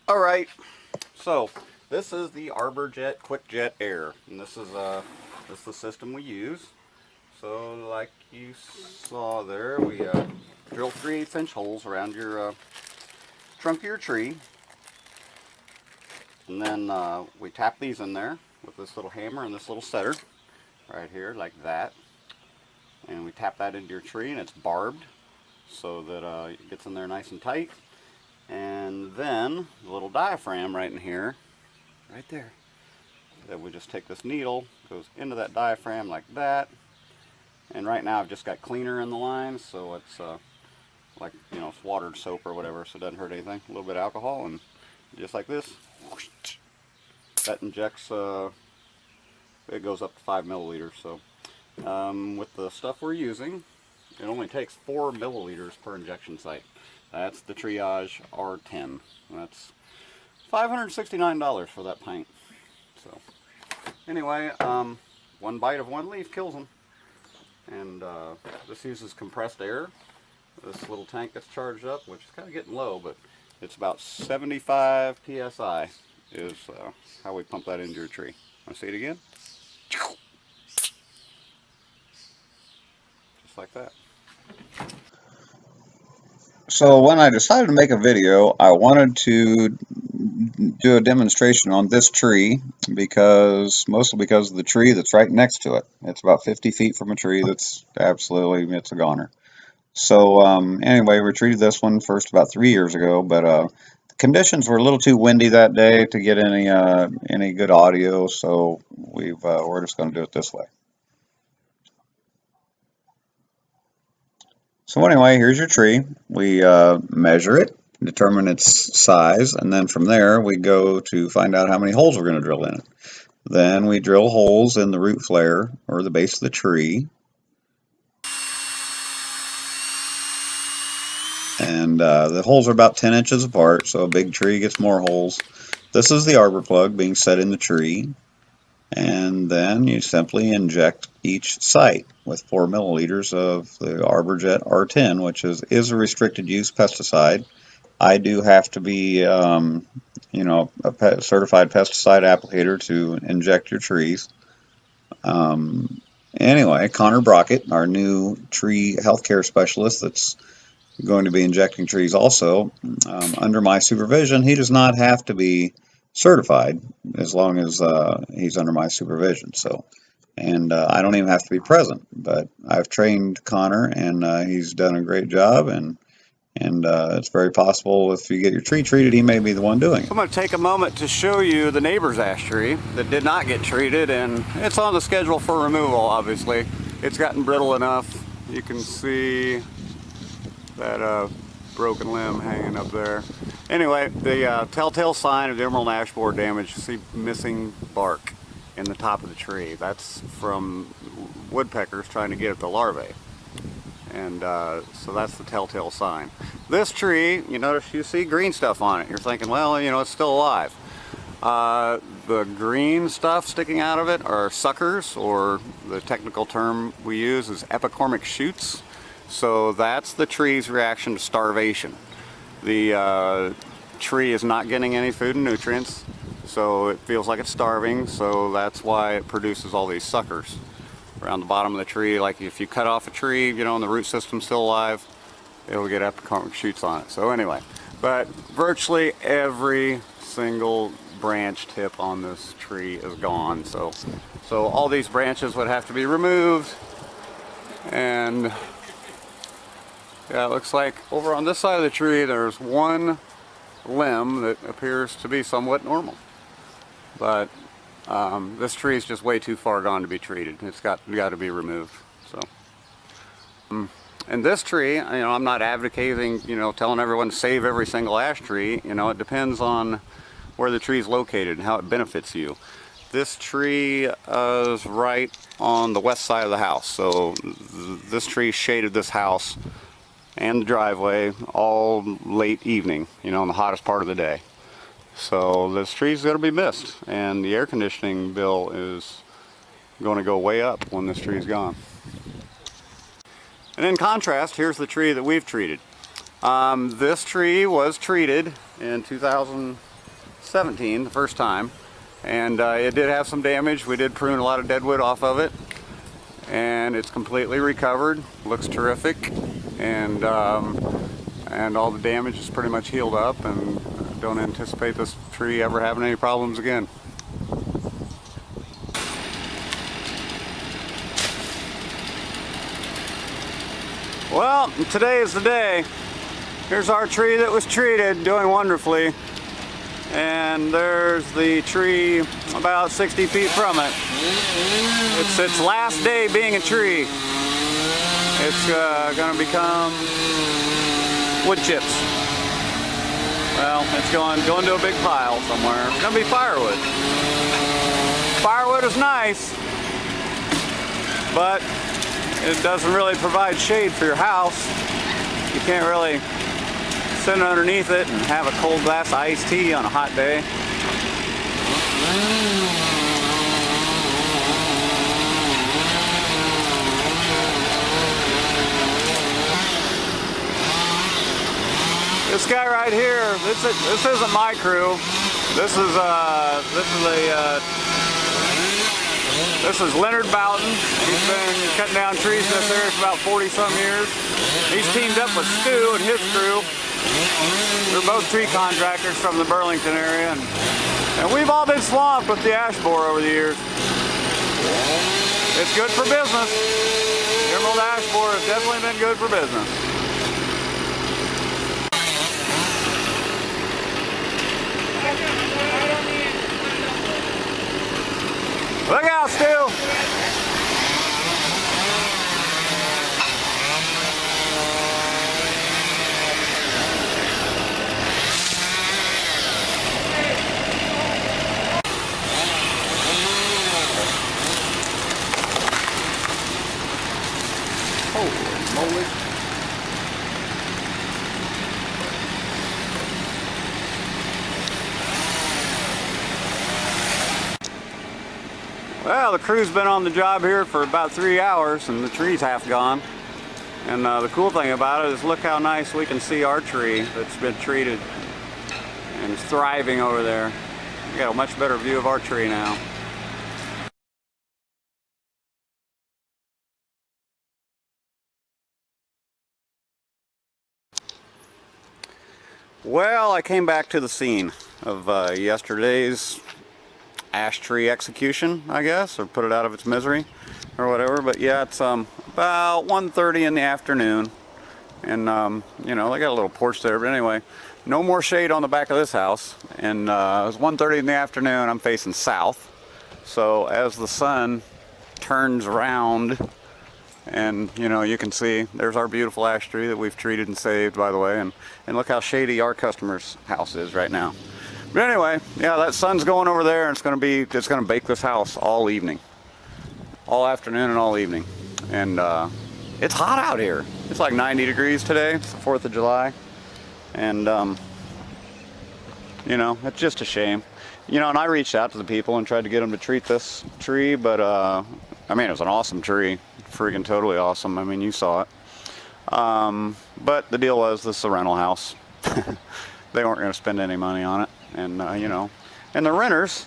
Alright, so this is the Arbor Jet Quick Jet Air, and this is the system we use. So like you saw there, we drill 3/8 inch holes around your trunk of your tree, and then we tap these in there with this little hammer and this little setter right here, like that. And we tap that into your tree, and it's barbed so that it gets in there nice and tight. And then the little diaphragm right in here, right there, that we just take this needle, goes into that diaphragm like that. And right now I've just got cleaner in the line, so it's like, you know, it's watered soap or whatever, so it doesn't hurt anything. A little bit of alcohol, and just like this, that injects, it goes up to 5 milliliters. So with the stuff we're using, it only takes 4 milliliters per injection site. That's the Triage R10. That's $569 for that pint. So anyway, one bite of one leaf kills them. And this uses compressed air. This little tank gets charged up, which is kind of getting low, but it's about 75 psi is how we pump that into your tree. Want to see it again? Just like that. So when I decided to make a video, I wanted to do a demonstration on this tree mostly because of the tree that's right next to it. It's about 50 feet from a tree that's it's a goner. So anyway, we treated this one first about 3 years ago, but the conditions were a little too windy that day to get any good audio, so we're just going to do it this way. So anyway, here's your tree. We measure it, determine its size, and then from there we go to find out how many holes we're going to drill in it. Then we drill holes in the root flare or the base of the tree. And the holes are about 10 inches apart, so a big tree gets more holes. This is the arbor plug being set in the tree. And then you simply inject each site with 4 milliliters of the Arbor Jet R10, which is a restricted use pesticide. I do have to be, a certified pesticide applicator to inject your trees. Anyway, Connor Brockett, our new tree healthcare specialist that's going to be injecting trees also, under my supervision. He does not have to be certified as long as he's under my supervision. So, and I don't even have to be present, but I've trained Connor, and he's done a great job, and it's very possible if you get your tree treated, he may be the one doing it. I'm going to take a moment to show you the neighbor's ash tree that did not get treated, and it's on the schedule for removal, obviously. It's gotten brittle enough. You can see that broken limb hanging up there. Anyway, the telltale sign of the emerald ash borer damage, you see missing bark in the top of the tree. That's from woodpeckers trying to get at the larvae. And so that's the telltale sign. This tree, you notice you see green stuff on it. You're thinking, well, you know, it's still alive. The green stuff sticking out of it are suckers, or the technical term we use is epicormic shoots. So that's the tree's reaction to starvation. The tree is not getting any food and nutrients, so it feels like it's starving, so that's why it produces all these suckers around the bottom of the tree. Like if you cut off a tree, you know, and the root system's still alive, it'll get epicormic shoots on it. So anyway, but virtually every single branch tip on this tree is gone. So all these branches would have to be removed, and yeah, it looks like over on this side of the tree there's one limb that appears to be somewhat normal. But this tree is just way too far gone to be treated. It's got to be removed. So, and this tree, you know, I'm not advocating, you know, telling everyone to save every single ash tree. You know, it depends on where the tree is located and how it benefits you. This tree is right on the west side of the house. So this tree shaded this house and the driveway all late evening, you know, in the hottest part of the day. So this tree's going to be missed, and the air conditioning bill is going to go way up when this tree's gone. And in contrast, here's the tree that we've treated. This tree was treated in 2000, 17 the first time, and it did have some damage. We did prune a lot of deadwood off of it, and it's completely recovered. Looks terrific, and all the damage is pretty much healed up, and don't anticipate this tree ever having any problems again. Well, today is the day. Here's our tree that was treated, doing wonderfully. And there's the tree about 60 feet from it. It's its last day being a tree. It's going to become wood chips. Well, it's going to a big pile somewhere. It's going to be firewood. Firewood is nice, but it doesn't really provide shade for your house. You can't really sit underneath it and have a cold glass of iced tea on a hot day. This guy right here, this isn't my crew. This is Leonard Boughton. He's been cutting down trees in this area for about 40-some years. He's teamed up with Stu and his crew. They're both tree contractors from the Burlington area, and we've all been swamped with the ash borer over the years. It's good for business. The emerald ash borer has definitely been good for business. Look out, Stu! Holy moly. Well, the crew's been on the job here for about 3 hours and the tree's half gone. And the cool thing about it is look how nice we can see our tree that's been treated and is thriving over there. We got a much better view of our tree now. Well, I came back to the scene of yesterday's ash tree execution, I guess, or put it out of its misery or whatever. But yeah, it's about 1:30 in the afternoon, and you know, they got a little porch there, but anyway, no more shade on the back of this house. And it was 1:30 in the afternoon. I'm facing south, so as the sun turns around, and you know, you can see there's our beautiful ash tree that we've treated and saved, by the way, and look how shady our customer's house is right now. But anyway, yeah, that sun's going over there, and it's going to bake this house all evening, all afternoon and all evening. And it's hot out here. It's like 90 degrees today. It's the 4th of July, and you know, it's just a shame. You know, and I reached out to the people and tried to get them to treat this tree, but I mean, it was an awesome tree, freaking totally awesome. I mean, you saw it. But the deal was, this is a rental house. They weren't going to spend any money on it. And, you know, and the renters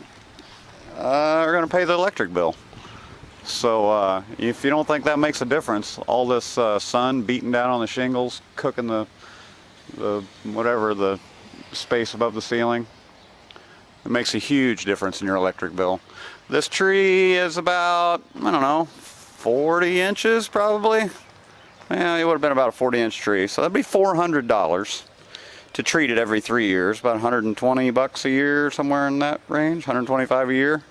are going to pay the electric bill. So if you don't think that makes a difference, all this sun beating down on the shingles, cooking the whatever, the space above the ceiling, it makes a huge difference in your electric bill. This tree is about, I don't know, 40 inches probably. Yeah, it would have been about a 40-inch tree. So that'd be $400. To treat it every 3 years, about 120 bucks a year, somewhere in that range, 125 a year,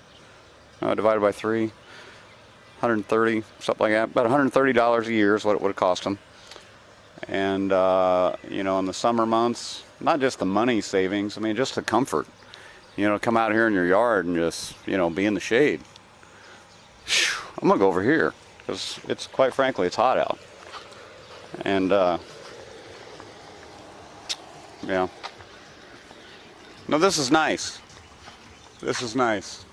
divided by 3, 130, something like that. About $130 a year is what it would have cost them. And you know, in the summer months, not just the money savings, I mean, just the comfort. You know, come out here in your yard and just, you know, be in the shade. I'm gonna go over here because it's, quite frankly, it's hot out. And yeah. No, this is nice. This is nice.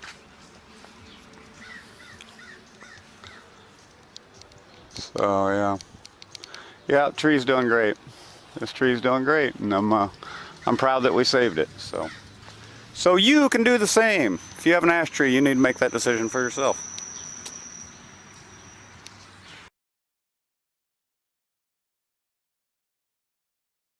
So yeah. Yeah, the tree's doing great. This tree's doing great, and I'm proud that we saved it. So So you can do the same. If you have an ash tree, you need to make that decision for yourself.